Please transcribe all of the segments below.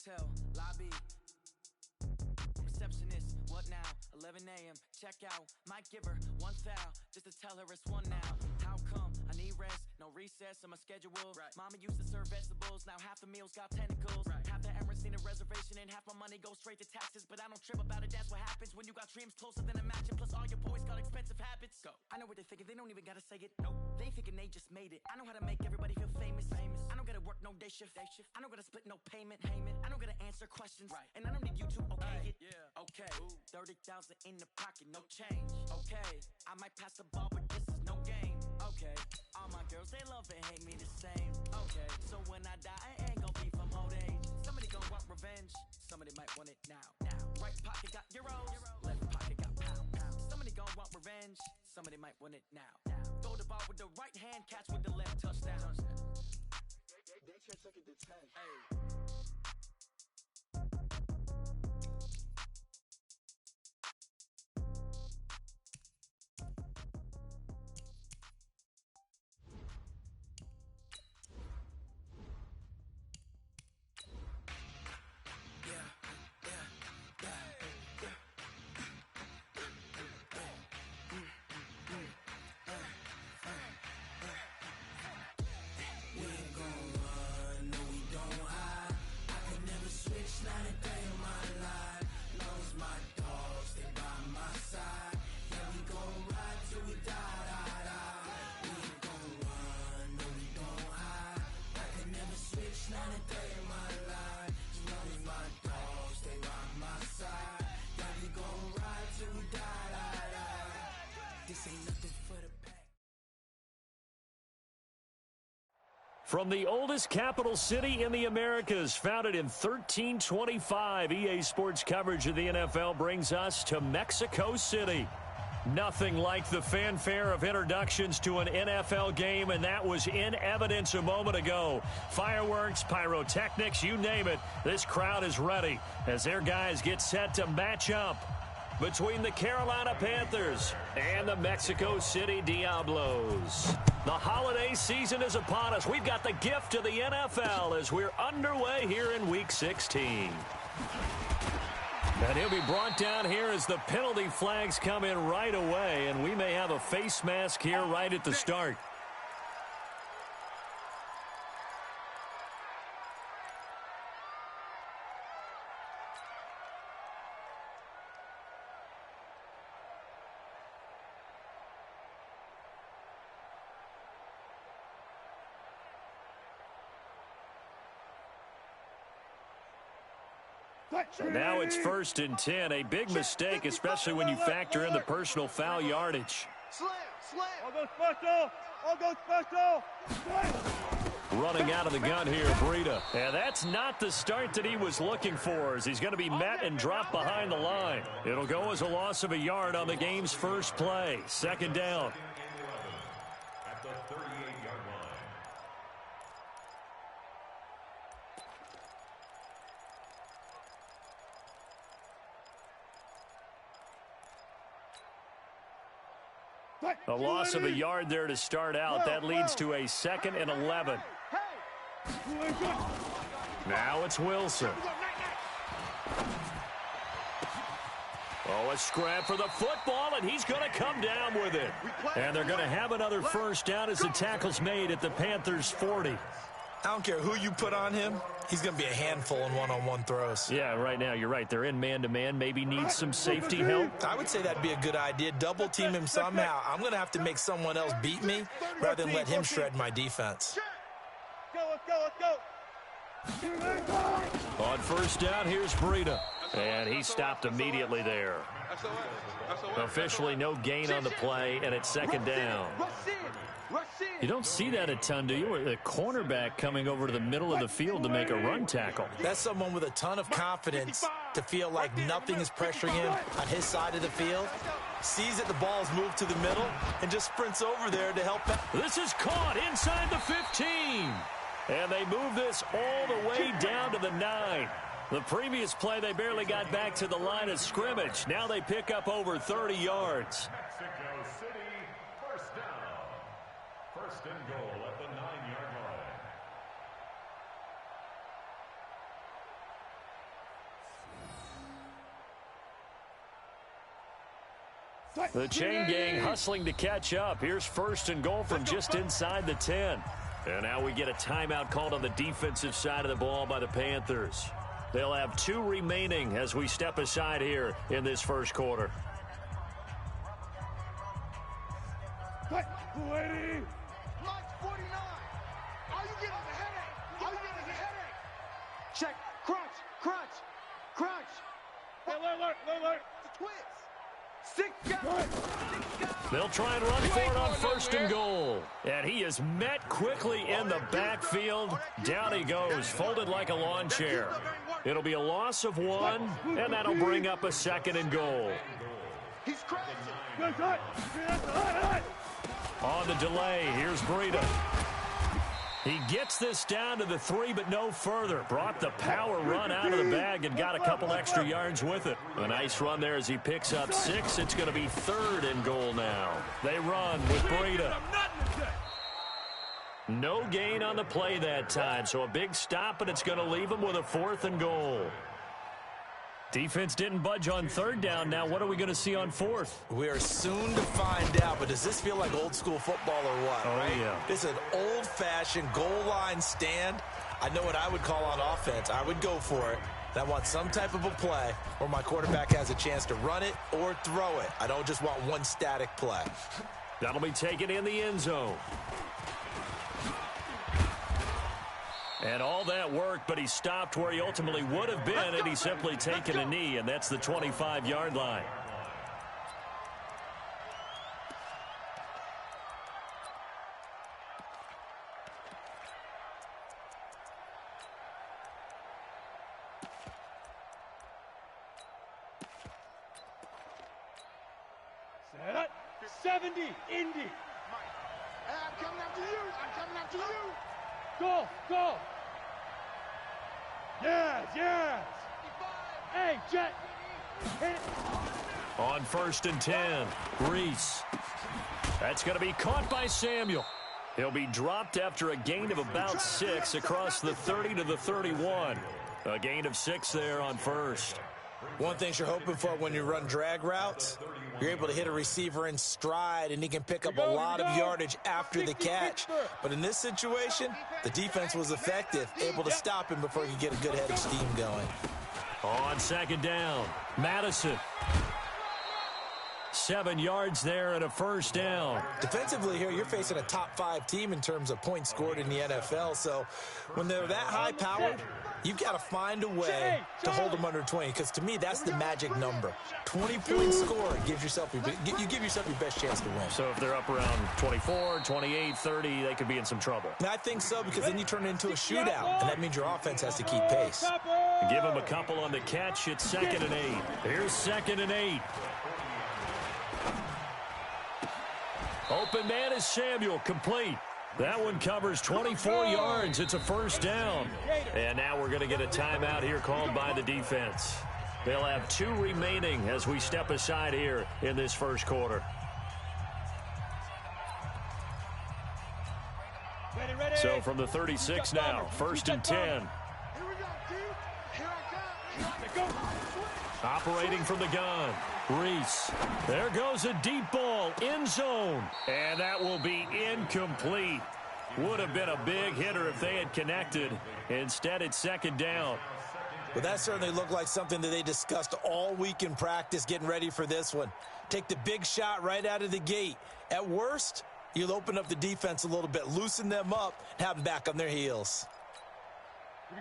Hotel, lobby. Receptionist, what now? 11 a.m. Check out. Might give her one thou, just to tell her it's one now. How come? I need rest, no recess in my schedule. Right. Mama used to serve vegetables, now half the meals got tentacles. Right. Half the Emirates need a reservation and half my money goes straight to taxes. But I don't trip about it, that's what happens when you got dreams closer than a matching. Plus all your boys got expensive habits. Go. I know what they're thinking, they don't even gotta say it. Nope. They thinking they just made it. I know how to make everybody feel famous. I don't gotta work no day shift. I don't gotta split no payment. I don't gotta answer questions. Right. And I don't need you to okay it. Yeah. Okay, 30,000 in the pocket, no change. Okay, I might pass the ball, but this is no game. Okay, all my girls, they love and hate me the same. Okay, so when I die, I ain't gon' be from old age. Somebody gon' want revenge, somebody might want it now. Right pocket got euros, left pocket got pounds. Somebody gon' want revenge, somebody might want it now. Throw the ball with the right hand, catch with the left, touchdown. They check it to 10. Hey. From the oldest capital city in the Americas, founded in 1325, EA Sports coverage of the NFL brings us to Mexico City. Nothing like the fanfare of introductions to an NFL game, and that was in evidence a moment ago. Fireworks, pyrotechnics, you name it. This crowd is ready as their guys get set to match up between the Carolina Panthers and the Mexico City Diablos. The holiday season is upon us. We've got the gift of the NFL as we're underway here in Week 16. And he'll be brought down here as the penalty flags come in right away, and we may have a face mask here right at the start. And now it's 1st and 10, a big mistake, especially when you factor in the personal foul yardage. All go special! All go special! Running out of the gun here, Breida. And that's not the start that he was looking for, as he's going to be met and dropped behind the line. It'll go as a loss of a yard on the game's first play. 2nd down. At the 38-yard line. A loss of a yard there to start out. That leads to a 2nd and 11. Now it's Wilson. Oh, a scrap for the football, and he's going to come down with it. And they're going to have another first down as the tackle's made at the Panthers' 40. I don't care who you put on him. He's going to be a handful in one-on-one throws. Yeah, right now, you're right. They're in man-to-man. Maybe need some safety help. I would say that'd be a good idea. Double team him somehow. I'm going to have to make someone else beat me rather than let him shred my defense. Let's go! On first down, here's Breida. And he stopped immediately there. Officially no gain on the play, and it's 2nd down. You don't see that a ton, do you? A cornerback coming over to the middle of the field to make a run tackle. That's someone with a ton of confidence to feel like nothing is pressuring him on his side of the field. Sees that the ball is moved to the middle and just sprints over there to help out. This is caught inside the 15. And they move this all the way down to the 9. The previous play, they barely got back to the line of scrimmage. Now they pick up over 30 yards. Mexico City, first down. 1st and goal at the 9-yard line. The chain gang hustling to catch up. Here's first and goal from just inside the 10. And now we get a timeout called on the defensive side of the ball by the Panthers. They'll have 2 remaining as we step aside here in this first quarter. Lady! Mike 49. Are you getting a headache? Are you getting a headache? Check. Crunch. Crunch. Crunch. Alert. The Twins. 6 guys. 6 guys. They'll try and run for it on first and goal. And he is met quickly in the backfield. Down he goes, folded like a lawn chair. It'll be a loss of 1, and that'll bring up a second and goal. He's crashing. Good. On the delay, here's Breida. He gets this down to the 3, but no further. Brought the power run out of the bag and got a couple extra yards with it. A nice run there as he picks up 6. It's going to be third and goal now. They run with Breida. No gain on the play that time, so a big stop, and it's going to leave him with a 4th and goal. Defense didn't budge on third down. Now what are we going to see on 4th? We are soon to find out, but does this feel like old school football or what? Oh, right? Yeah. This is an old-fashioned goal line stand. I know what I would call on offense. I would go for it. I want some type of a play where my quarterback has a chance to run it or throw it. I don't just want one static play. That'll be taken in the end zone. And all that worked, but he stopped where he ultimately would have been had he simply taken a knee, and that's the 25-yard line. Set. 70, Indy. I'm coming after you. Go. Yes. Hey, Jet. Hit it. On first and 10, Reese. That's going to be caught by Samuel. He'll be dropped after a gain of about 6 across the 30 to the 31. A gain of 6 there on first. One thing you're hoping for when you run drag routes, you're able to hit a receiver in stride, and he can pick up a lot of yardage after the catch. But in this situation, the defense was effective, able to stop him before he could get a good head of steam going. On second down, Madison. 7 yards there and a first down. Defensively here, you're facing a top 5 team in terms of points scored in the NFL. So when they're that high-powered, you've got to find a way to hold them under 20, because to me, that's the magic number. 20-point score gives yourself your best chance to win. So if they're up around 24, 28, 30, they could be in some trouble. And I think so, because then you turn it into a shootout, and that means your offense has to keep pace. Give them a couple on the catch. It's 2nd and 8. Here's 2nd and 8. Open man is Samuel, complete. That one covers 24 yards. It's a first down. And now we're going to get a timeout here called by the defense. They'll have 2 remaining as we step aside here in this first quarter. Ready. So from the 36 now, 1st and 10. Here we go, dude. Here I come. Operating from the gun, Reese. There goes a deep ball, end zone. And that will be incomplete. Would have been a big hitter if they had connected. Instead, it's 2nd down. But that certainly looked like something that they discussed all week in practice getting ready for this one. Take the big shot right out of the gate. At worst, you'll open up the defense a little bit, loosen them up, and have them back on their heels.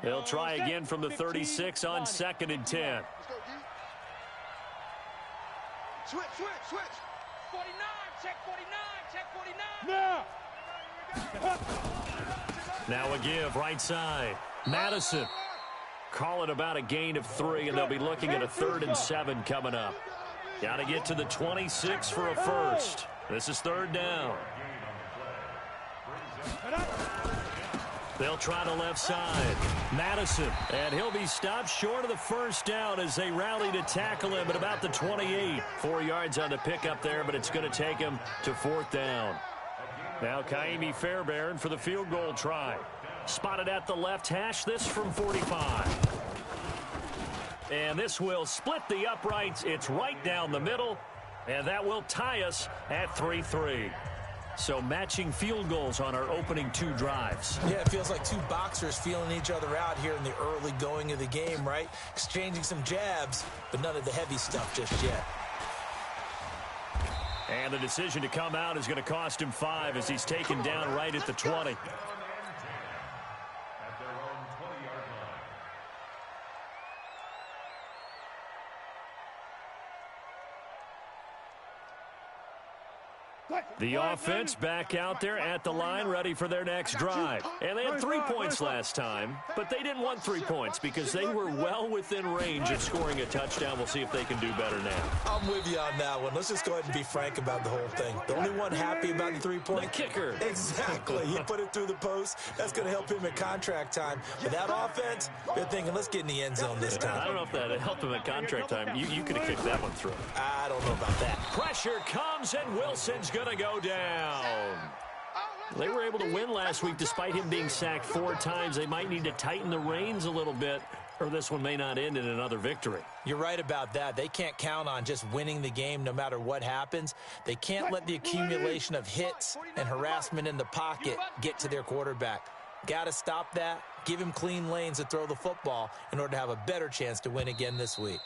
They'll try again from the 36 on 2nd and 10. Let's go, D. Switch. 49, check 49. Now. Now a give, right side. Madison. Call it about a gain of 3, and they'll be looking at a 3rd and 7 coming up. Got to get to the 26 for a first. This is 3rd down. They'll try the left side. Madison, and he'll be stopped short of the first down as they rally to tackle him at about the 28. 4 yards on the pickup there, but it's going to take him to 4th down. Now Kaimi Fairbairn for the field goal try. Spotted at the left hash, this from 45. And this will split the uprights. It's right down the middle. And that will tie us at 3-3. So matching field goals on our opening 2 drives. Yeah, it feels like 2 boxers feeling each other out here in the early going of the game, right? Exchanging some jabs, but none of the heavy stuff just yet. And the decision to come out is going to cost him 5 as he's taken down right at the 20. The offense back out there at the line, ready for their next drive. And they had 3 points last time, but they didn't want 3 points because they were well within range of scoring a touchdown. We'll see if they can do better now. I'm with you on that one. Let's just go ahead and be frank about the whole thing. The only one happy about the 3-point? The kicker. Exactly. He put it through the post. That's going to help him at contract time. But that offense, they're thinking, let's get in the end zone this time. I don't know if that helped him at contract time. You could have kicked that one through. I don't know about that. Pressure comes, and Wilson's going to go down. They were able to win last week despite him being sacked 4 times. They might need to tighten the reins a little bit, or this one may not end in another victory. You're right about that. They can't count on just winning the game no matter what happens. They can't let the accumulation of hits and harassment in the pocket get to their quarterback. Got to stop that, give him clean lanes to throw the football in order to have a better chance to win again this week.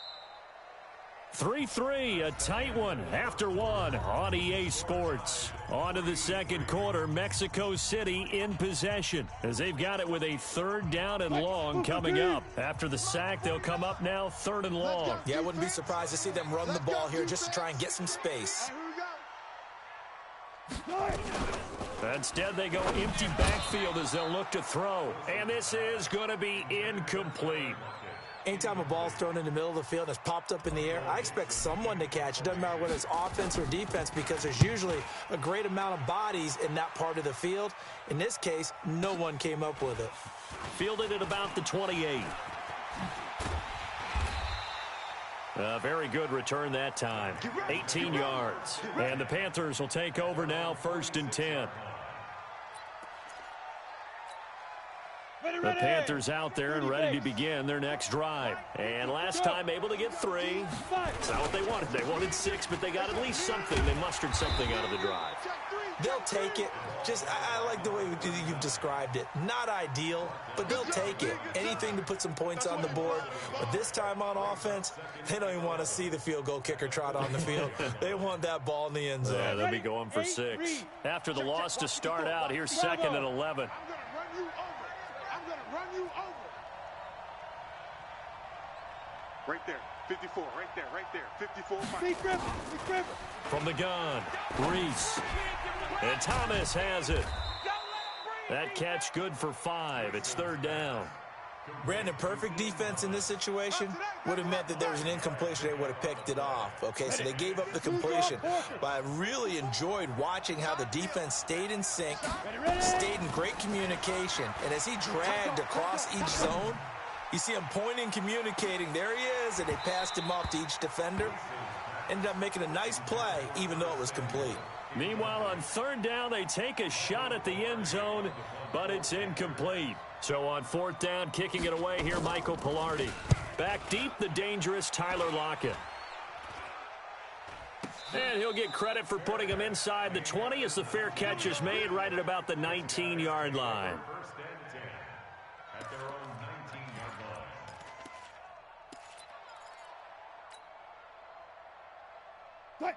3-3, a tight one after 1 on EA Sports. On to the second quarter, Mexico City in possession as they've got it with a 3rd down and long coming up. After the sack, they'll come up now 3rd and long. Yeah, I wouldn't be surprised to see them run the ball here just to try and get some space. Instead, they go empty backfield as they'll look to throw. And this is going to be incomplete. Anytime a ball's thrown in the middle of the field and it's popped up in the air, I expect someone to catch. It doesn't matter whether it's offense or defense because there's usually a great amount of bodies in that part of the field. In this case, no one came up with it. Fielded at about the 28. A very good return that time. 18 yards. And the Panthers will take over now, 1st and 10. The Panthers out there and ready to begin their next drive. And last time able to get 3. It's not what they wanted. They wanted 6, but they got at least something. They mustered something out of the drive. They'll take it. I like the way you've described it. Not ideal, but they'll take it. Anything to put some points on the board. But this time on offense, they don't even want to see the field goal kicker trot on the field. They want that ball in the end zone. Yeah, they'll be going for 6. After the loss to start out, here's 2nd and 11. Right there, 54, right there, 54. From the gun, Reese. And Thomas has it. That catch good for 5. It's 3rd down. Brandon, perfect defense in this situation would have meant that there was an incompletion. They would have picked it off. Okay, so they gave up the completion. But I really enjoyed watching how the defense stayed in sync, stayed in great communication. And as he dragged across each zone, you see him pointing, communicating. There he is, and they passed him off to each defender. Ended up making a nice play, even though it was complete. Meanwhile, on 3rd down, they take a shot at the end zone, but it's incomplete. So on 4th down, kicking it away here, Michael Pilardi. Back deep, the dangerous Tyler Lockett. And he'll get credit for putting him inside the 20 as the fair catch is made right at about the 19-yard line.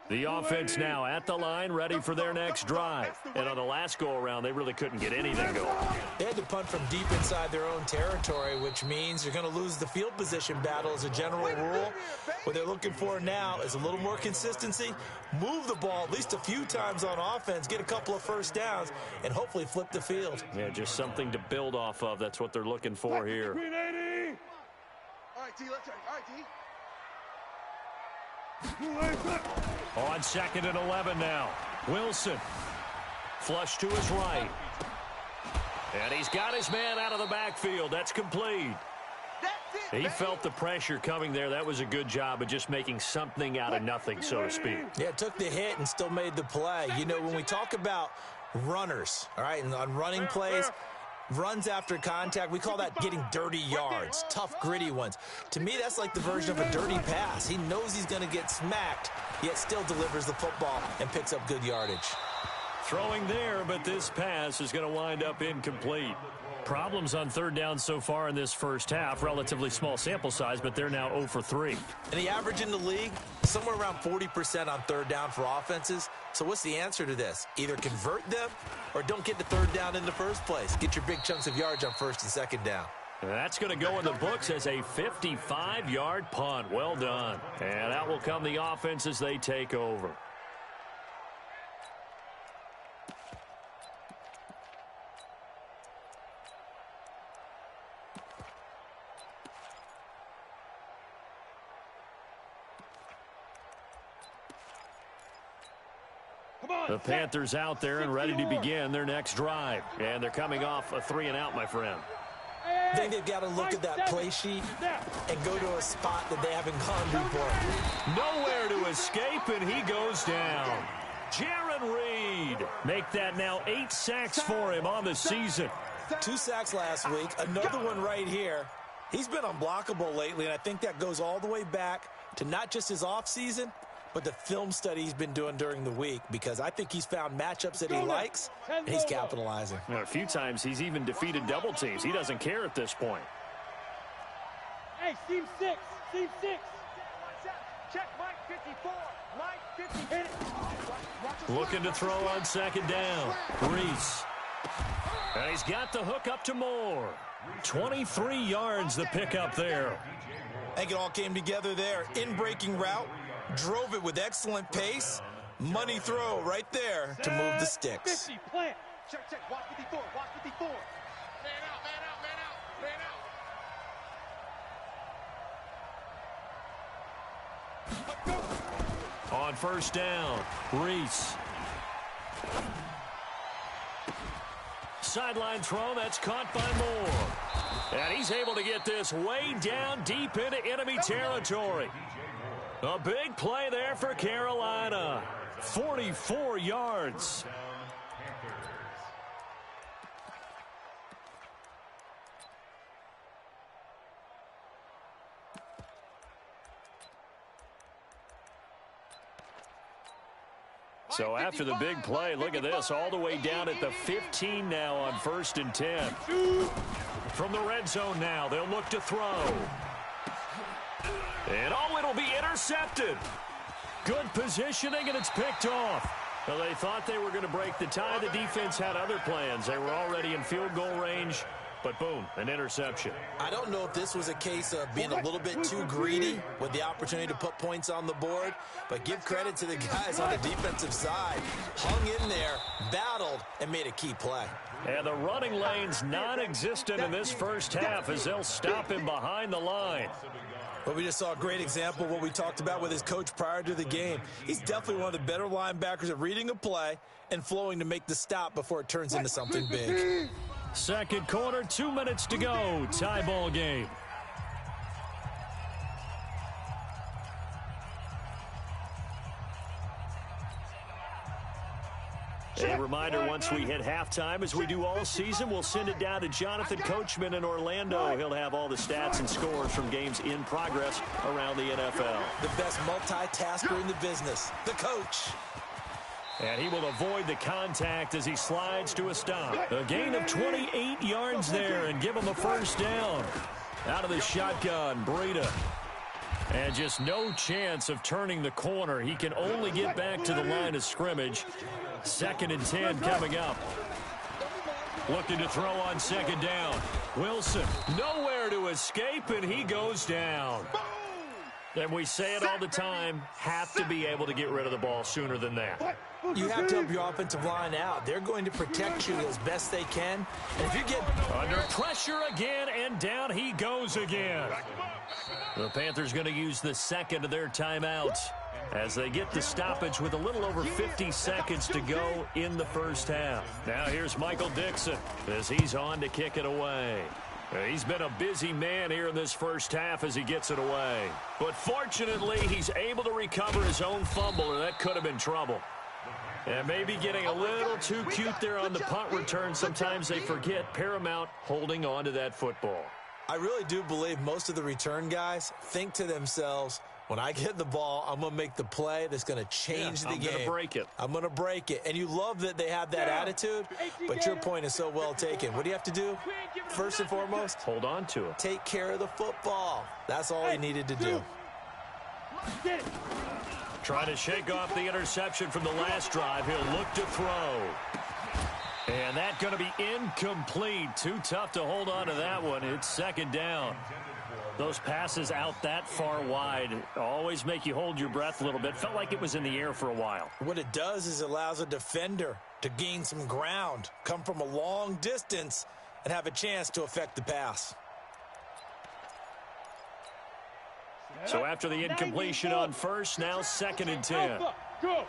The offense now at the line, ready for their next drive. And on the last go-around, they really couldn't get anything going. They had to punt from deep inside their own territory, which means you're going to lose the field position battle as a general rule. What they're looking for now is a little more consistency, move the ball at least a few times on offense, get a couple of 1st downs, and hopefully flip the field. Yeah, just something to build off of. That's what they're looking for here. All right, T, let's try. All right, T. On 2nd and 11 now. Wilson. Flush to his right. And he's got his man out of the backfield. That's complete. He felt the pressure coming there. That was a good job of just making something out of nothing, so to speak. Yeah, took the hit and still made the play. You know, when we talk about runners, all right, and on running plays, runs after contact. We call that getting dirty yards, tough, gritty ones. To me, that's like the version of a dirty pass. He knows he's going to get smacked, yet still delivers the football and picks up good yardage. Throwing there, but this pass is going to wind up incomplete. Problems on third down so far in this first half. Relatively small sample size, but they're now 0 for 3. And the average in the league, somewhere around 40% on third down for offenses. So what's the answer to this? Either convert them or don't get the third down in the first place. Get your big chunks of yards on first and second down. And that's going to go in the books as a 55-yard punt. Well done. And out will come the offense as they take over. The Panthers out there and ready to begin their next drive. And they're coming off a 3-and-out, my friend. I think they've got to look at that play sheet and go to a spot that they haven't gone before. Nowhere to escape, and he goes down. Jaron Reed. Make that now 8 sacks for him on the season. 2 sacks last week, another one right here. He's been unblockable lately, and I think that goes all the way back to not just his offseason, but the film study he's been doing during the week, because I think he's found matchups that he likes, and he's capitalizing. A few times he's even defeated double teams. He doesn't care at this point. Hey, team 6, team 6. Check Mike 54, Mike 50. Hit it. Looking to throw on second down. Reese. And he's got the hook up to Moore. 23 yards the pickup there. I think it all came together there. In-breaking route. Drove it with excellent pace. Money throw right there to move the sticks. 50, plant. Check, watch 54, watch 54. Man out, man out, man out, man out. On first down, Reese. Sideline throw, that's caught by Moore. And he's able to get this way down deep into enemy territory. A big play there for Carolina. 44 yards. So after the big play, look at this, all the way down at the 15 now on first and 10. From the red zone now, they'll look to throw. And it'll be intercepted. Good positioning, and it's picked off. Well, they thought they were going to break the tie. The defense had other plans. They were already in field goal range, but boom, an interception. I don't know if this was a case of being a little bit too greedy with the opportunity to put points on the board, but give credit to the guys on the defensive side. Hung in there, battled, and made a key play. And the running lane's non-existent in this first half as they'll stop him behind the line. Well, we just saw a great example of what we talked about with his coach prior to the game. He's definitely one of the better linebackers at reading a play and flowing to make the stop before it turns into something big. Second quarter, 2 minutes to go. Tie ball game. A reminder, once we hit halftime, as we do all season, we'll send it down to Jonathan Coachman in Orlando. He'll have all the stats and scores from games in progress around the NFL. The best multitasker in the business, the coach. And he will avoid the contact as he slides to a stop. A gain of 28 yards there and give him a first down. Out of the shotgun, Breida. And just no chance of turning the corner. He can only get back to the line of scrimmage. 2nd and 10 coming up. Looking to throw on second down. Wilson, nowhere to escape, and he goes down. And we say it all the time, have to be able to get rid of the ball sooner than that. You have to help your offensive line out. They're going to protect you as best they can. And if you get under pressure again, and down he goes again. The Panthers going to use the second of their timeouts as they get the stoppage with a little over 50 seconds to go in the first half. Now here's Michael Dixon as he's on to kick it away. He's been a busy man here in this first half as he gets it away. But fortunately, he's able to recover his own fumble, or that could have been trouble. And maybe getting a little too cute there on the punt return. Sometimes they forget paramount holding on to that football. I really do believe most of the return guys think to themselves, when I get the ball, I'm going to make the play that's going to change the game. I'm going to break it. I'm going to break it. And you love that they have that attitude, but your point is so well taken. What do you have to do? First and foremost, hold on to it. Take care of the football. That's all he needed to do. Trying to shake off the interception from the last drive. He'll look to throw. And that's going to be incomplete. Too tough to hold on to that one. It's second down. Those passes out that far wide always make you hold your breath a little bit. Felt like it was in the air for a while. What it does is it allows a defender to gain some ground, come from a long distance, and have a chance to affect the pass. So after the incompletion on first, now 2nd and 10. Go.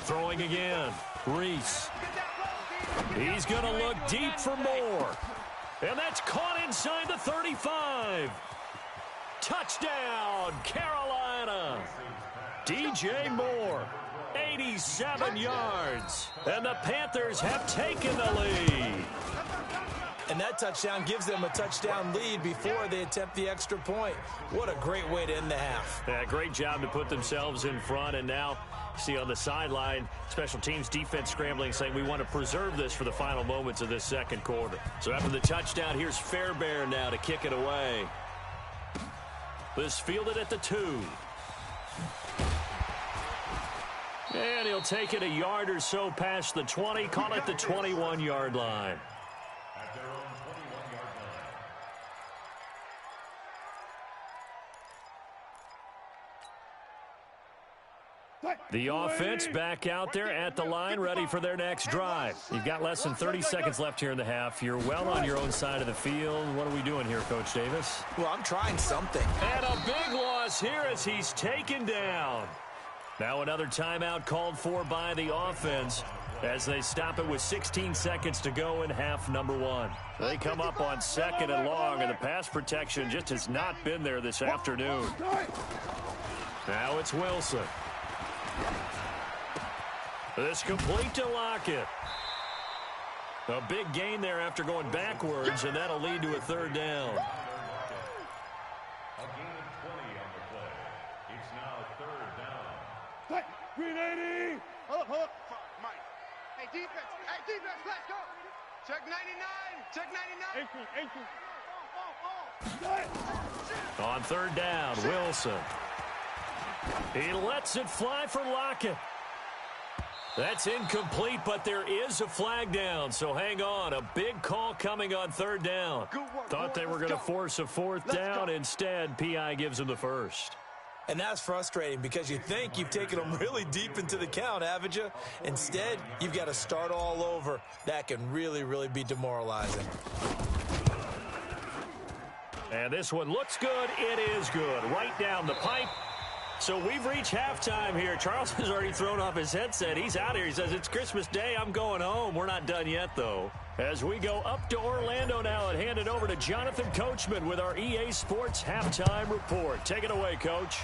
Throwing again. Reese. He's going to look deep for more. And that's caught inside the 35. Touchdown, Carolina. DJ Moore, 87 yards. And the Panthers have taken the lead. And that touchdown gives them a touchdown lead before they attempt the extra point. What a great way to end the half. Yeah, great job to put themselves in front. And now, see on the sideline, special teams defense scrambling, saying we want to preserve this for the final moments of this second quarter. So after the touchdown, here's Fairbairn now to kick it away. This fielded at the 2. And he'll take it a yard or so past the 20. Call it the 21-yard line. The offense back out there at the line, ready for their next drive. You've got less than 30 seconds left here in the half. You're well on your own side of the field. What are we doing here, Coach Davis? Well, I'm trying something. And a big loss here as he's taken down. Now another timeout called for by the offense as they stop it with 16 seconds to go in half number 1. They come up on 2nd and long, and the pass protection just has not been there this afternoon. Now it's Wilson. This complete to Lockett. A big gain there after going backwards, and that'll lead to a 3rd down. A gain of 20 on the play. It's now 3rd down. Green 80. Hold up. Mike. Hey, defense, let's go. Check 99. On 3rd down, Wilson. He lets it fly for Lockett. That's incomplete, but there is a flag down, so hang on. A big call coming on 3rd down. Thought they were going to force a 4th down. Instead, P.I. gives them the 1st. And that's frustrating because you think you've taken them really deep into the count, haven't you? Instead, you've got to start all over. That can really, really be demoralizing. And this one looks good. It is good. Right down the pipe. So we've reached halftime here. Charles has already thrown off his headset. He's out here. He says, it's Christmas Day. I'm going home. We're not done yet, though. As we go up to Orlando now and hand it over to Jonathan Coachman with our EA Sports Halftime Report. Take it away, Coach.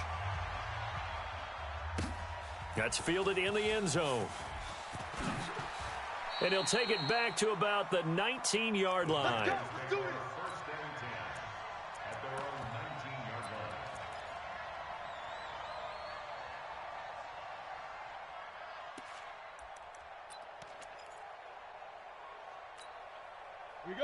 That's fielded in the end zone. And he'll take it back to about the 19-yard line.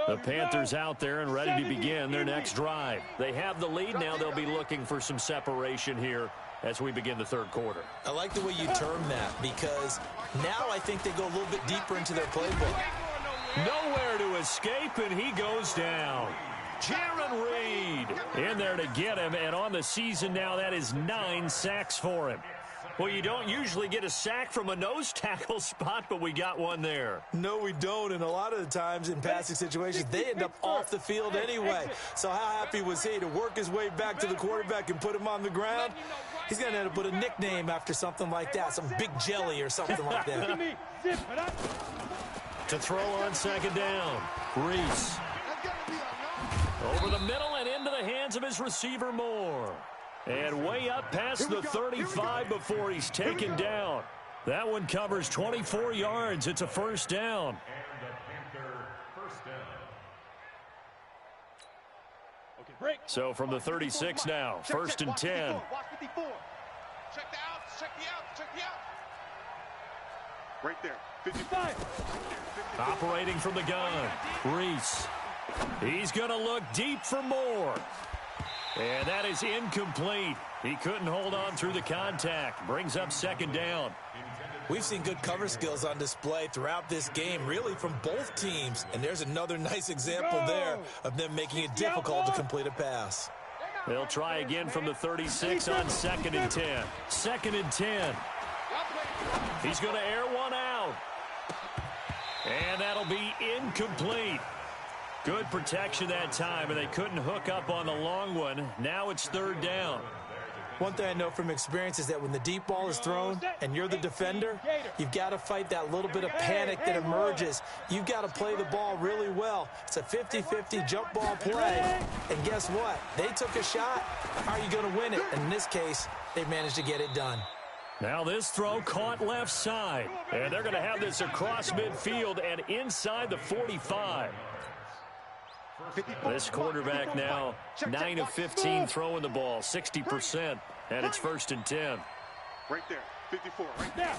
The Panthers out there and ready to begin their next drive. They have the lead now. They'll be looking for some separation here as we begin the 3rd quarter. I like the way you term that because now I think they go a little bit deeper into their playbook. Nowhere to escape, and he goes down. Jaron Reed in there to get him, and on the season now, that is 9 sacks for him. Well, you don't usually get a sack from a nose tackle spot, but we got one there. No, we don't, and a lot of the times in passing situations, they end up off the field anyway. So how happy was he to work his way back to the quarterback and put him on the ground? He's going to end up with a nickname after something like that, some Big Jelly or something like that. To throw on 2nd down, Reese. Over the middle and into the hands of his receiver, Moore. And way up past the 35 before he's taken down. That one covers 24 yards. It's a first down. And the Panther first down. Okay, break. So from the 36 now, first and 10. Watch 54. Check the outs, check the outs, check the outs. Right there. 55. Operating from the gun, Reese. He's going to look deep for more. And that is incomplete. He couldn't hold on through the contact. Brings up second down. We've seen good cover skills on display throughout this game, really from both teams. And there's another nice example there of them making it difficult to complete a pass. They'll try again from the 36 on second and 10. Second and 10. He's going to air one out. And that'll be incomplete. Good protection that time, and they couldn't hook up on the long one. Now it's third down. One thing I know from experience is that when the deep ball is thrown and you're the defender, you've got to fight that little bit of panic that emerges. You've got to play the ball really well. It's a 50-50 jump ball play. And guess what? They took a shot. How are you going to win it? And in this case, they managed to get it done. Now this throw caught left side. And they're going to have this across midfield and inside the 45. This quarterback now 9 of 15 throwing the ball, 60%, and it's first and 10. Right there. 54. Right there.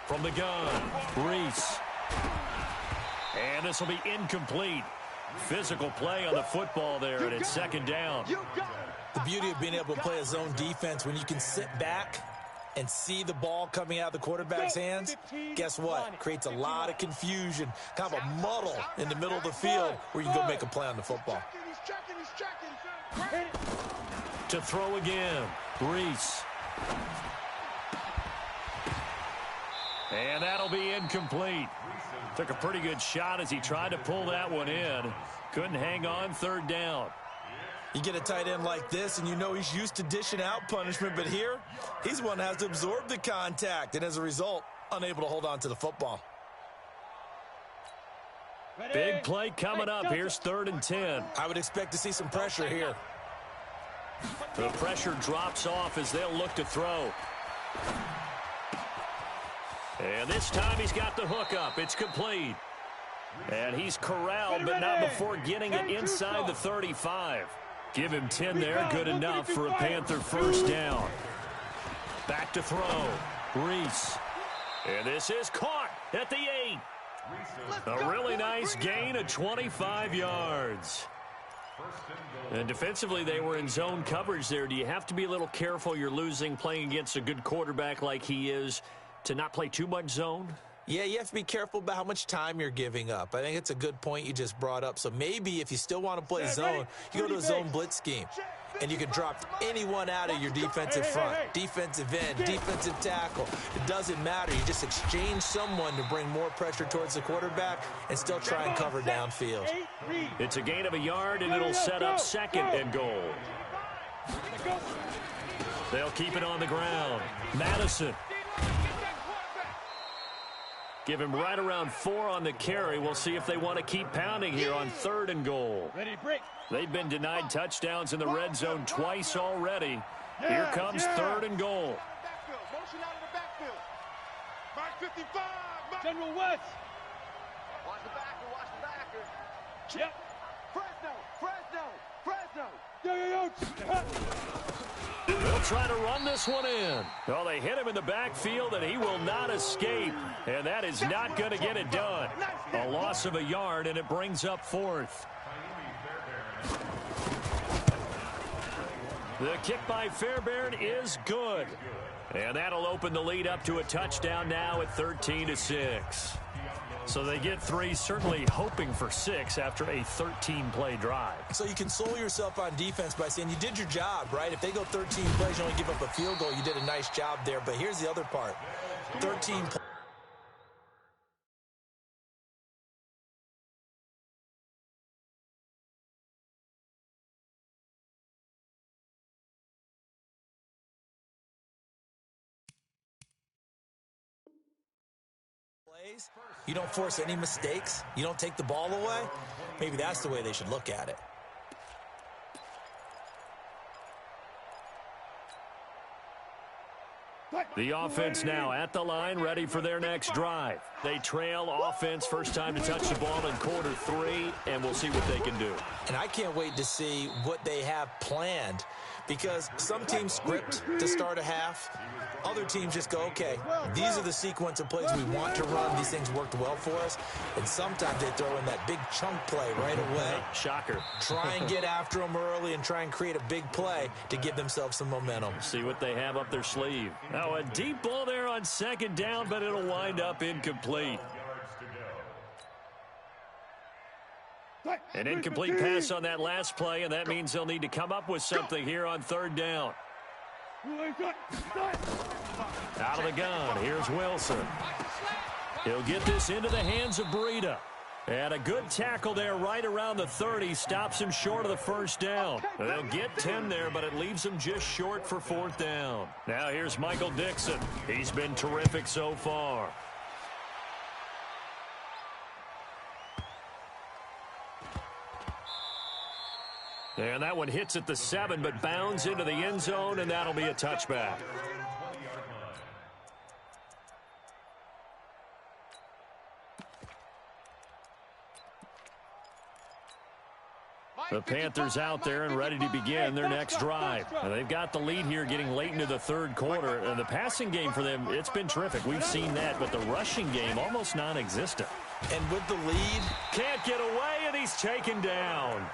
From the gun, Reese. And this will be incomplete. Physical play on the football there, and it's second down. The beauty of being able to play a zone defense when you can sit back and see the ball coming out of the quarterback's hands, guess what? Creates a lot of confusion, kind of a muddle in the middle of the field where you can go make a play on the football. To throw again, Reese. And that'll be incomplete. Took a pretty good shot as he tried to pull that one in. Couldn't hang on, third down. You get a tight end like this, and you know he's used to dishing out punishment, but here, he's one that has to absorb the contact, and as a result, unable to hold on to the football. Big play coming up. Here's third and 10. I would expect to see some pressure here. The pressure drops off as they'll look to throw. And this time he's got the hook up. It's complete. And he's corralled, but not before getting it inside the 35. Give him 10 there, good enough for a Panther first down. Back to throw, Reese. And this is caught at the 8. A really nice gain of 25 yards. And defensively, they were in zone coverage there. Do you have to be a little careful you're losing playing against a good quarterback like he is to not play too much zone? Yeah, you have to be careful about how much time you're giving up. I think it's a good point you just brought up. So maybe if you still want to play zone, you go to a zone blitz scheme. And you can drop anyone out of your defensive front, defensive end, defensive tackle. It doesn't matter. You just exchange someone to bring more pressure towards the quarterback and still try and cover downfield. It's a gain of a yard, and it'll set up second and goal. They'll keep it on the ground. Madison. Give him right around 4 on the carry. We'll see if they want to keep pounding here on third and goal. They've been denied touchdowns in the red zone twice already. Here comes third and goal. Motion out of the backfield. Mark 55. General West. Watch the backer. Watch the backer. Yep. Fresno. They'll try to run this one in. Well, they hit him in the backfield, and he will not escape. And that is not going to get it done. A loss of a yard, and it brings up fourth. The kick by Fairbairn is good. And that'll open the lead up to a touchdown now at 13-6. So they get 3, certainly hoping for 6 after a 13-play drive. So you console yourself on defense by saying you did your job, right? If they go 13 plays, you only give up a field goal, you did a nice job there. But here's the other part. 13 plays, you don't force any mistakes, you don't take the ball away, maybe that's the way they should look at it. The offense now at the line, ready for their next drive. They trail offense, first time to touch the ball in quarter 3, and we'll see what they can do. And I can't wait to see what they have planned, because some teams script to start a half. Other teams just go, okay, these are the sequence of plays we want to run. These things worked well for us. And sometimes they throw in that big chunk play right away. Shocker. Try and get after them early and try and create a big play to give themselves some momentum. See what they have up their sleeve. Now a deep ball there on second down, but it'll wind up incomplete. An incomplete pass on that last play, and that means they'll need to come up with something here on third down. Out of the gun, here's Wilson. He'll get this into the hands of Breida. And a good tackle there right around the 30 stops him short of the first down. They'll get 10 there, but it leaves him just short for fourth down. Now here's Michael Dixon. He's been terrific so far. And that one hits at the 7, but bounds into the end zone, and that'll be a touchback. The Panthers out there and ready to begin their next drive. And they've got the lead here getting late into the third quarter. And the passing game for them, it's been terrific. We've seen that, but the rushing game almost non-existent. And with the lead, can't get away, and he's taken down.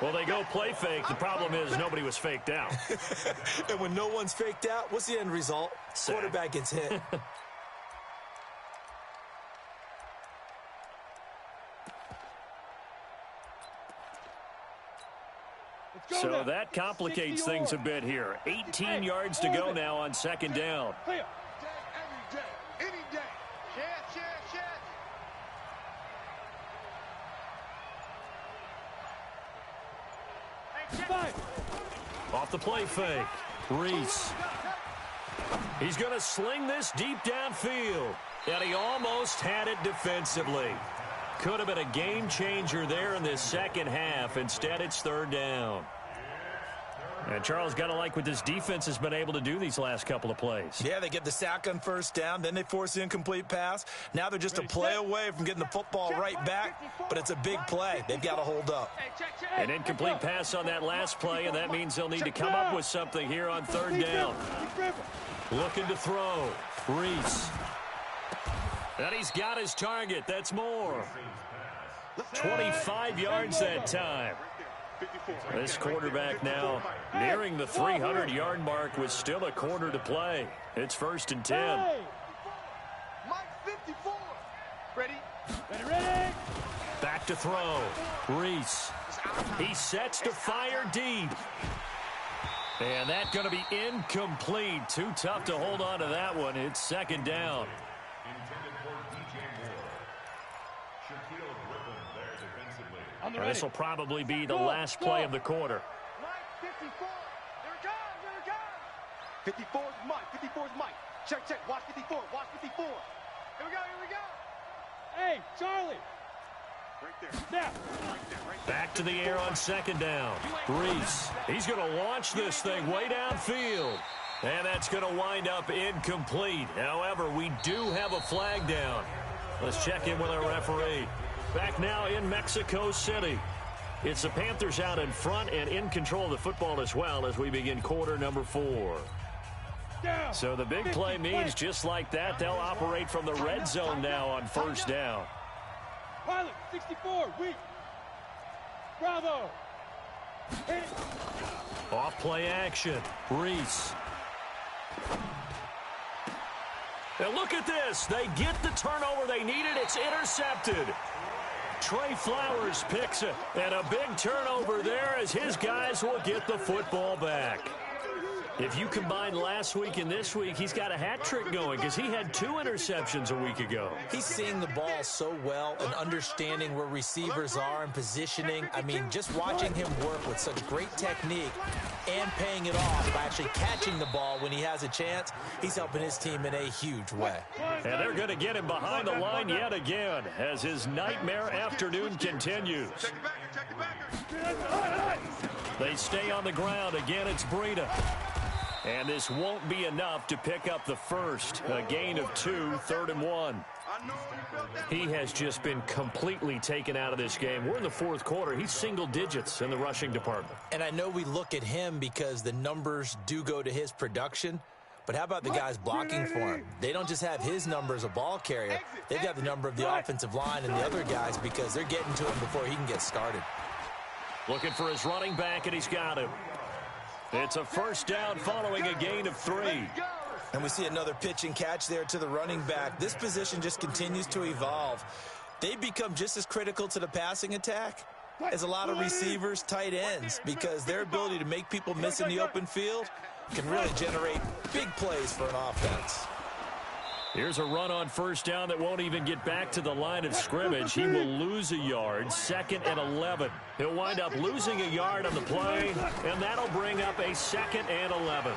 Well, they go play fake. The problem is nobody was faked out. And when no one's faked out, what's the end result? Sack. Quarterback gets hit. So that complicates things a bit here. 18 yards to go now on second down. Every day, any day. Yes. Off the play fake. Reese. He's going to sling this deep downfield. And he almost had it defensively. Could have been a game changer there in this second half. Instead, it's third down. And Charles, got to like what this defense has been able to do these last couple of plays. Yeah, they get the sack on first down, then they force the incomplete pass. Now they're just a play away from getting the football right back, but it's a big play. They've got to hold up. An incomplete pass on that last play, and that means they'll need to come up with something here on third down. Looking to throw. Reese. And he's got his target. That's more. 25 yards that time. This quarterback now nearing the 300-yard mark with still a quarter to play. It's first and 10. Mike 54. Ready? Back to throw. Reese. He sets to fire deep. And that's going to be incomplete. Too tough to hold on to that one. It's second down. This will probably be the last play of the quarter. 54. Here it comes. 54 is Mike. Check. Watch 54. Here we go. Hey, Charlie. Right there. Snap. Back to the air on second down. Reese. He's going to launch this thing way downfield. And that's going to wind up incomplete. However, we do have a flag down. Let's check in with our referee. Back now in Mexico City. It's the Panthers out in front and in control of the football as well as we begin quarter number 4. So the big play means just like that, they'll operate from the red zone now on first down. Pilot, 64, weak. Bravo. Hit it. Off play action. Reese. And look at this. They get the turnover they needed. It's intercepted. Trey Flowers picks it. And a big turnover there as his guys will get the football back. If you combine last week and this week, he's got a hat trick going because he had 2 interceptions a week ago. He's seeing the ball so well and understanding where receivers are and positioning. I mean, just watching him work with such great technique and paying it off by actually catching the ball when he has a chance, he's helping his team in a huge way. And they're going to get him behind the line yet again as his nightmare afternoon continues. They stay on the ground. Again, it's Breida. And this won't be enough to pick up the first. A gain of 2, 3rd and 1. He has just been completely taken out of this game. We're in the fourth quarter. He's single digits in the rushing department. And I know we look at him because the numbers do go to his production. But how about the guys blocking for him? They don't just have his number as a ball carrier. They've got the number of the offensive line and the other guys because they're getting to him before he can get started. Looking for his running back, and he's got him. It's a first down following a gain of 3. And we see another pitch and catch there to the running back. This position just continues to evolve. They become just as critical to the passing attack as a lot of receivers, tight ends, because their ability to make people miss in the open field can really generate big plays for an offense. Here's a run on first down that won't even get back to the line of scrimmage. He will lose a yard, 2nd and 11. He'll wind up losing a yard on the play, and that'll bring up a 2nd and 11.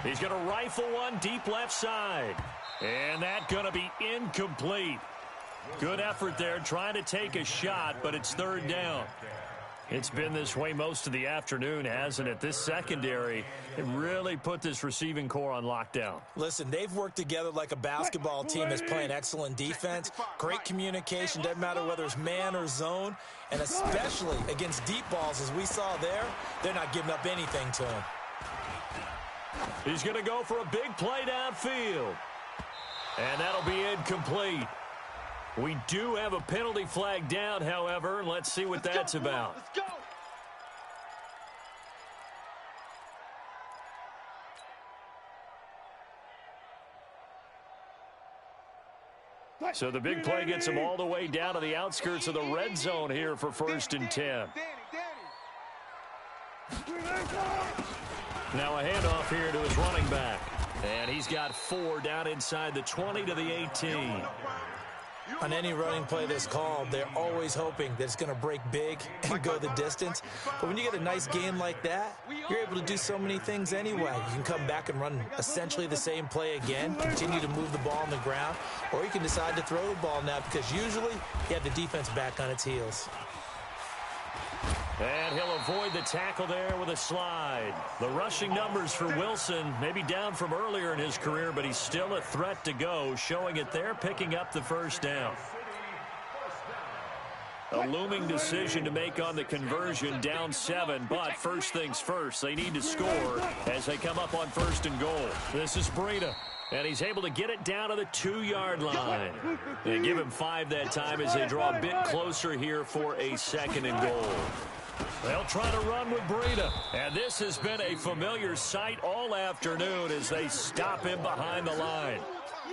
He's going to rifle one deep left side, and that's going to be incomplete. Good effort there, trying to take a shot, but it's 3rd down. It's been this way most of the afternoon, hasn't it? This secondary, it really put this receiving core on lockdown. Listen, they've worked together like a basketball team that's playing excellent defense. Great communication, doesn't matter whether it's man or zone. And especially against deep balls, as we saw there, they're not giving up anything to him. He's going to go for a big play downfield. And that'll be incomplete. We do have a penalty flag down, however. Let's see what that's about. Let's go. So the big play gets him all the way down to the outskirts of the red zone here for 1st and 10. Now a handoff here to his running back. And he's got 4 down inside the 20 to the 18. On any running play that's called, they're always hoping that it's going to break big and go the distance. But when you get a nice game like that, you're able to do so many things anyway. You can come back and run essentially the same play again, continue to move the ball on the ground, or you can decide to throw the ball now because usually you have the defense back on its heels. And he'll avoid the tackle there with a slide. The rushing numbers for Wilson, maybe down from earlier in his career, but he's still a threat to go, showing it there, picking up the first down. A looming decision to make on the conversion, down 7, but first things first, they need to score as they come up on 1st and goal. This is Breida, and he's able to get it down to the 2-yard line. They give him 5 that time as they draw a bit closer here for a 2nd and goal. They'll try to run with Breida, and this has been a familiar sight all afternoon as they stop him behind the line.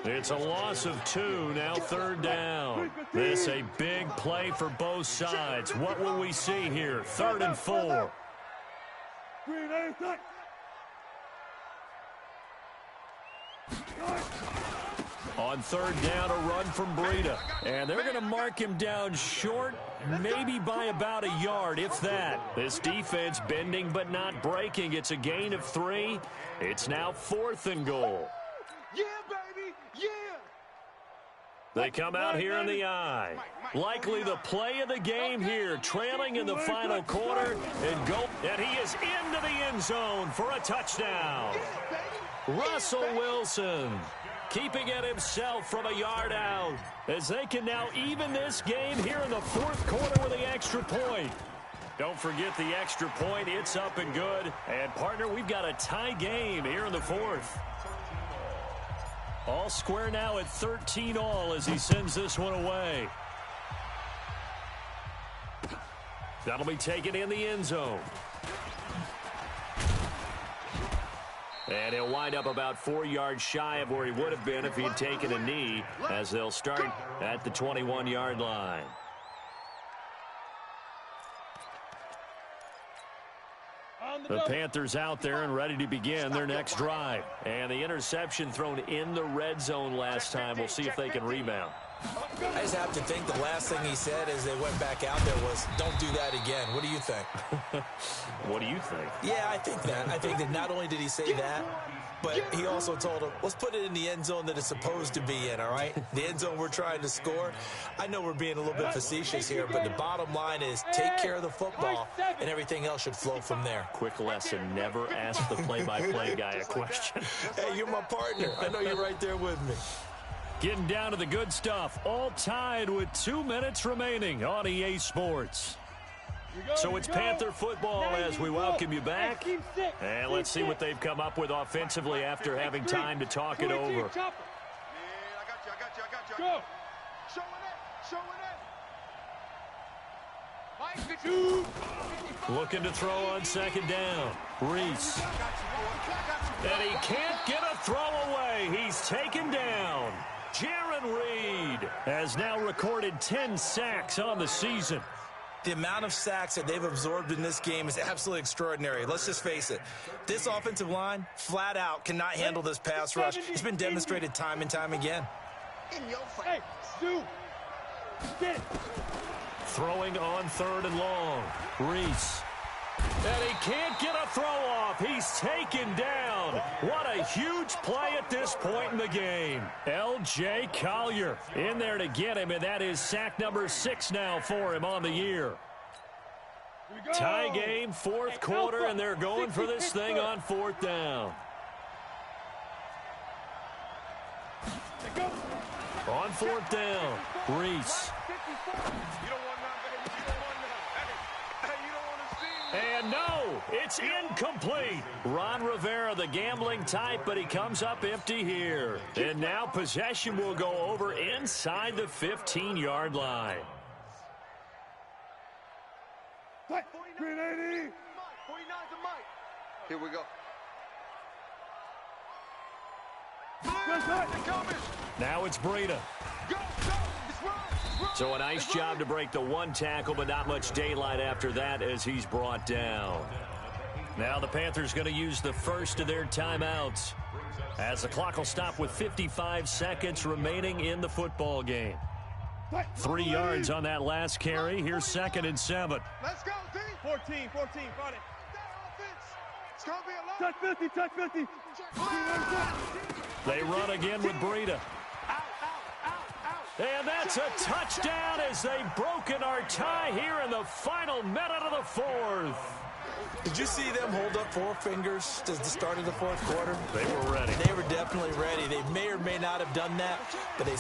It's a loss of 2, now 3rd down. This a big play for both sides. What will we see here? 3rd and 4. On 3rd down, a run from Breida. And they're going to mark him down short, maybe by about a yard, if that. This defense bending but not breaking. It's a gain of 3. It's now 4th and goal. Yeah, baby, yeah. They come out here in the eye. Likely the play of the game here, trailing in the final quarter, and go. And he is into the end zone for a touchdown. Russell Wilson keeping it himself from a yard out as they can now even this game here in the 4th quarter with the extra point. Don't forget the extra point. It's up and good. And, partner, we've got a tie game here in the 4th. All square now at 13 all as he sends this one away. That'll be taken in the end zone. And he'll wind up about 4 yards shy of where he would have been if he'd taken a knee, as they'll start at the 21-yard line. The Panthers out there and ready to begin their next drive. And the interception thrown in the red zone last time. We'll see if they can rebound. I just have to think the last thing he said as they went back out there was, don't do that again. What do you think? What do you think? Yeah, I think that. I think that not only did he say that, but he also told him, let's put it in the end zone that it's supposed to be in, all right? The end zone we're trying to score. I know we're being a little bit facetious here, but the bottom line is take care of the football, and everything else should flow from there. Quick lesson, never ask the play-by-play guy a question. Hey, you're my partner. I know you're right there with me. Getting down to the good stuff, all tied with 2 minutes remaining on EA Sports. So it's Panther football as we welcome you back. And let's see what they've come up with offensively after having time to talk it over. Man, I got you. Go. Showing it. Looking to throw on second down. Reese. And he can't get a throw away. He's taken down. Jaron Reed has now recorded 10 sacks on the season. The amount of sacks that they've absorbed in this game is absolutely extraordinary. Let's just face it. This offensive line, flat out, cannot handle this pass rush. It's been demonstrated time and time again. In your face. Hey, Stu. Get it. Throwing on third and long. Reese. And he can't get a throw off. He's taken down. What a huge play at this point in the game. L.J. Collier in there to get him, and that is sack number 6 now for him on the year. Tie game, fourth quarter, and they're going for this thing on fourth down. On fourth down, Reese. And no, it's incomplete. Ron Rivera, the gambling type, but he comes up empty here. And now possession will go over inside the 15-yard line. 380. 49 to Mike. Here we go. Now it's Breida. So a nice job to break the one tackle, but not much daylight after that as he's brought down. Now the Panthers going to use the first of their timeouts as the clock will stop with 55 seconds remaining in the football game. 3 yards on that last carry. Here's 2nd and 7. Let's go, D. 14, fight it. It's going to be a lot. Touch 50. They run again with Breida. And that's a touchdown as they've broken our tie here in the final minute of the fourth. Did you see them hold up 4 fingers to the start of the fourth quarter? They were ready. They were definitely ready. They may or may not have done that, but they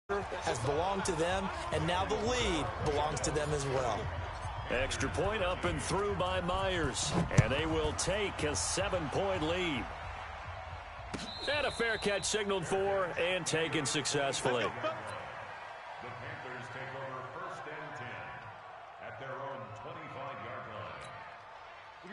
has belonged to them, and now the lead belongs to them as well. Extra point up and through by Myers, and they will take a 7-point lead. And a fair catch signaled for and taken successfully. The Panthers take over 1st and 10 at their own 25-yard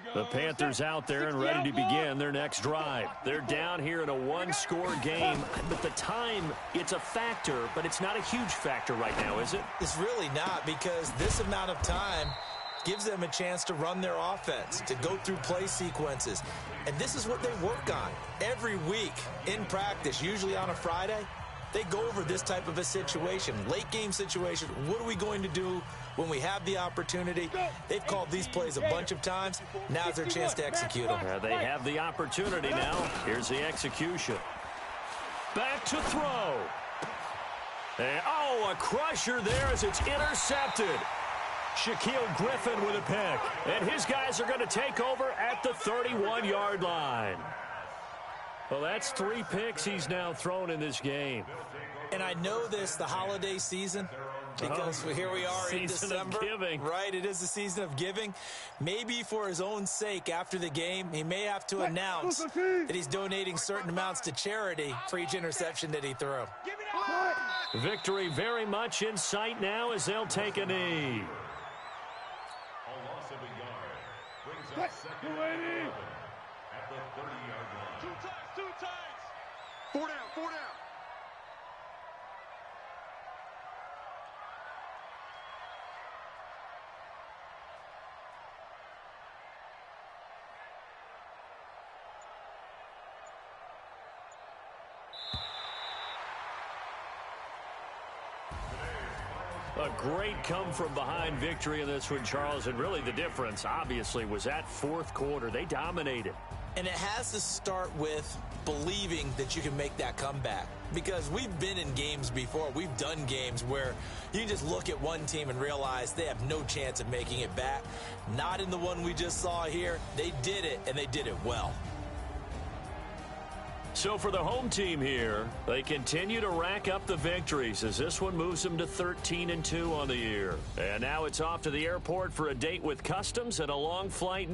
line. The Panthers out there and ready to begin their next drive. They're down here in a 1-score game, but the time, it's a factor, but it's not a huge factor right now, is it? It's really not, because this amount of time gives them a chance to run their offense, to go through play sequences. And this is what they work on every week in practice, usually on a Friday. They go over this type of a situation, late game situation. What are we going to do when we have the opportunity? They've called these plays a bunch of times. Now's their chance to execute them. They have the opportunity now. Here's the execution. Back to throw. And, a crusher there as it's intercepted. Shaquille Griffin with a pick. And his guys are going to take over at the 31-yard line. Well, that's 3 picks he's now thrown in this game. And I know this, the holiday season, because here we are in December. Of giving. Right, it is the season of giving. Maybe for his own sake after the game, he may have to announce that he's donating certain amounts to charity for each interception that he threw. Victory very much in sight now as they'll take a knee. A loss of a yard brings up 2nd and 11 at the 30-yard line. 2 times. 4 down. A great come-from-behind victory in this one, Charles, and really the difference, obviously, was that fourth quarter. They dominated. And it has to start with believing that you can make that comeback. Because we've been in games before. We've done games where you just look at one team and realize they have no chance of making it back. Not in the one we just saw here. They did it, and they did it well. So for the home team here, they continue to rack up the victories as this one moves them to 13-2 on the year. And now it's off to the airport for a date with Customs and a long flight.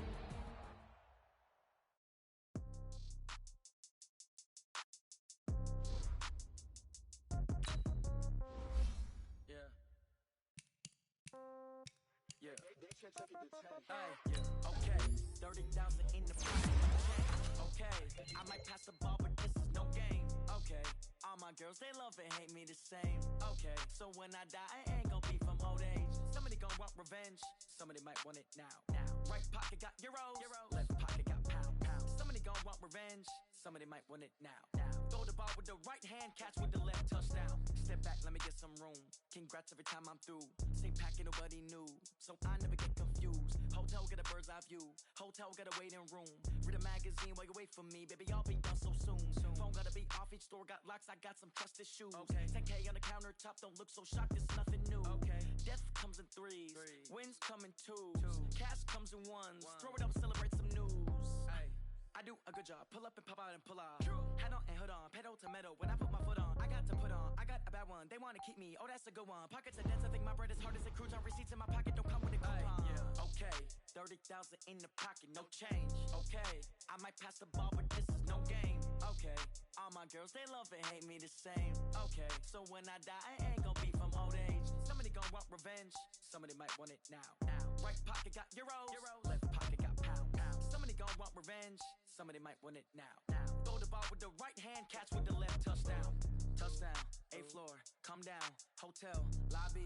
Okay, 30,000 in the pocket. Okay, I might pass the ball, but this is no game. Okay, all my girls, they love and hate me the same. Okay, so when I die, I ain't gonna be from old age. Somebody gonna want revenge, somebody might want it now. Right pocket got euros, left pocket got pound. Somebody gonna want revenge, somebody might want it now. Throw the ball with the right hand, catch with the left, touchdown. Step back, let me get some room. Congrats every time I'm through. Same packing, nobody new, so I never get confused. Hotel get a bird's eye view. Hotel got a waiting room. Read a magazine while you wait for me, baby. I'll be done so soon. Phone gotta be off. Each store got locks. I got some trusted shoes. Okay. 10K on the countertop. Don't look so shocked. It's nothing new. Okay. Death comes in threes. Wins come in twos. Cash comes in ones. Throw it up, celebrate some news. Ay. I do a good job. Pull up and pop out and pull off. Hat on and hood on. Pedal to metal. When I put my foot on, I got to put on. I got a bad one. They want to keep me. Oh, that's a good one. Pockets are dense. I think my bread is hard as a crouton. Receipts in my pocket don't come with a coupon. Okay. 30,000 in the pocket. No change. Okay. I might pass the ball, but this is no game. Okay. All my girls, they love and hate me the same. Okay. So when I die, I ain't gonna be from old age. Somebody gonna want revenge. Somebody might want it now. Right pocket got euros. Left pocket got pound. Somebody gonna want revenge. Somebody might want it now. Throw the ball with the right hand, catch with the left, touchdown. Touchdown, 8th floor, come down, hotel, lobby.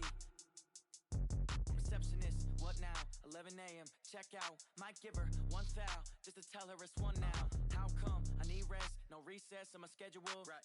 Receptionist, what now? 11 a.m., check out. Might give her one foul, just to tell her it's one now. How come? I need rest, no recess in my schedule. Right.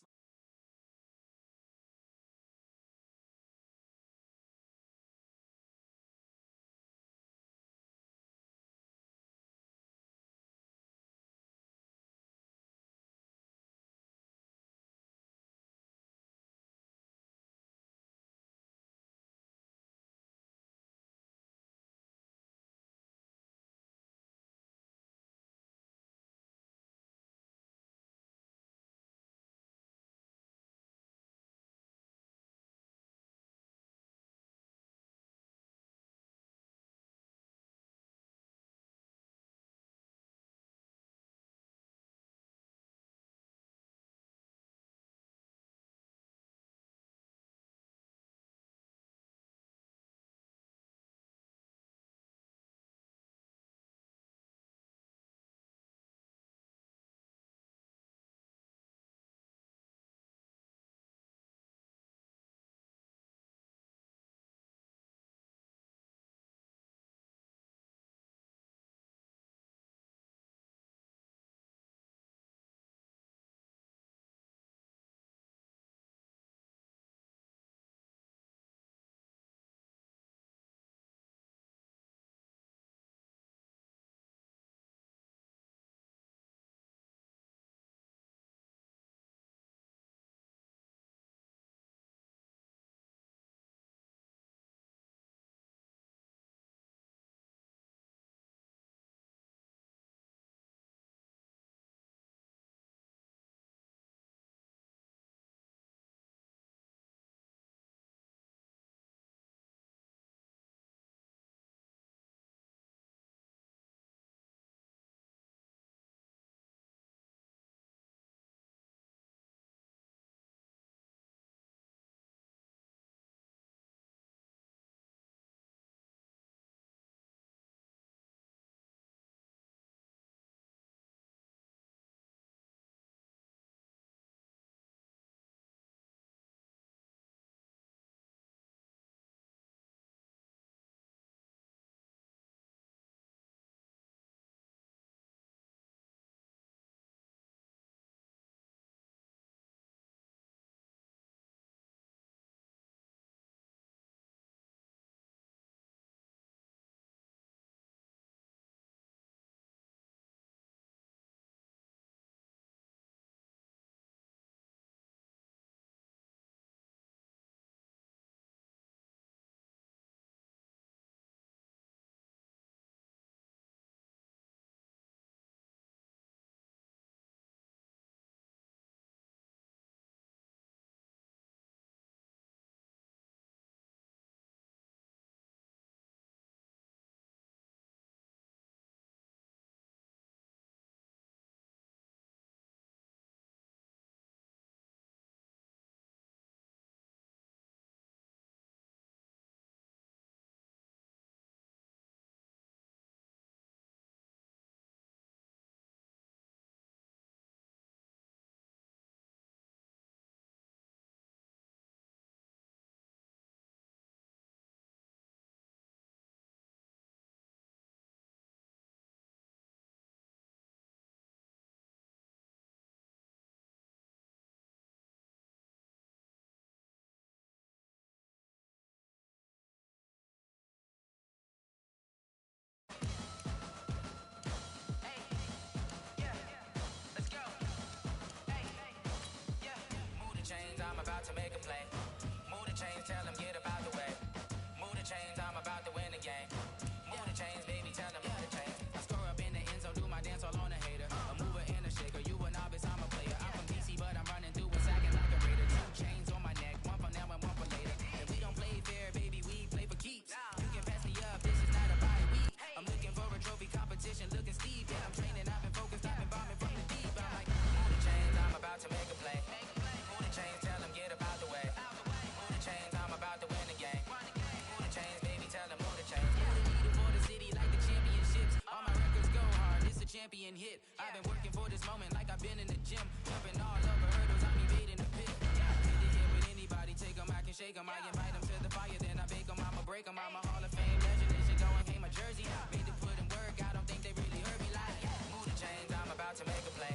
being hit. I've been working for this moment like I've been in the gym. Jumping all over hurdles, I'm evading the pit. Hit the hit with anybody, take them, I can shake them. I invite them to the fire, then I bake them. I'ma break them. I'm a Hall of Fame legend. They should go and hang my jersey. Made to put in work, I don't think they really heard me like. Move the chains, I'm about to make a play.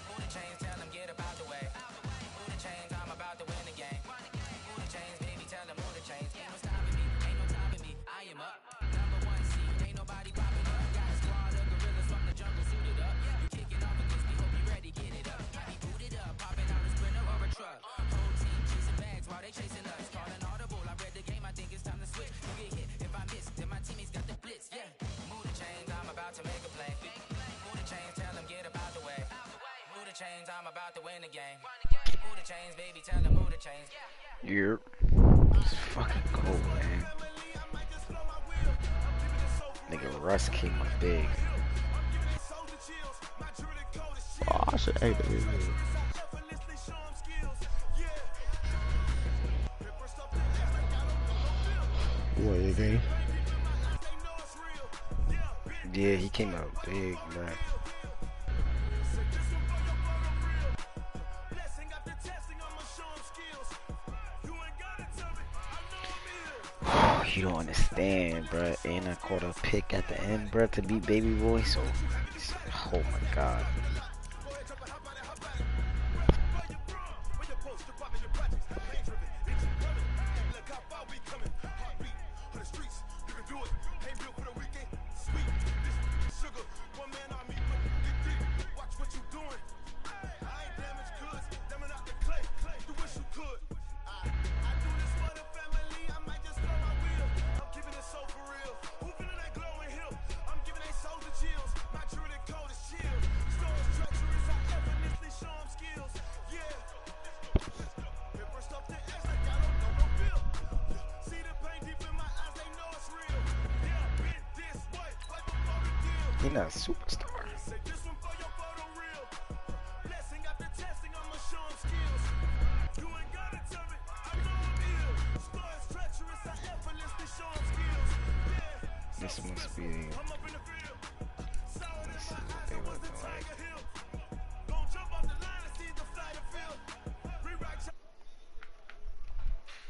Move the chains, tell them get up out the way. Move the chains, I'm about to win the game. Move the chains, baby, tell them move the chains. Ain't no stopping me, ain't no stopping me. I am up. Number one seed, ain't nobody popping up. Got a squad of gorillas from the jungle suited up. You kicking off against me, hope you ready, get it up. I be booted up, popping out a sprinter or a truck. Whole team chasing bags while they chasing us. Calling audible, I read the game, I think it's time to switch. You get hit, if I miss, then my teammates got the blitz, yeah. Move the chains, I'm about to make a play. Move the chains, tell them get up out the way. Move the chains, I'm about to win the game. Move the chains, baby, tell them move the chains. Yep. It's fucking cold, man. Nigga Russ came up big. Oh, I should hate it. What, you think? Yeah, he came out big, man. You don't understand, bruh. And I caught a pick at the end, bruh, to beat Baby Boy. So, oh my god. He's not a superstar. This must be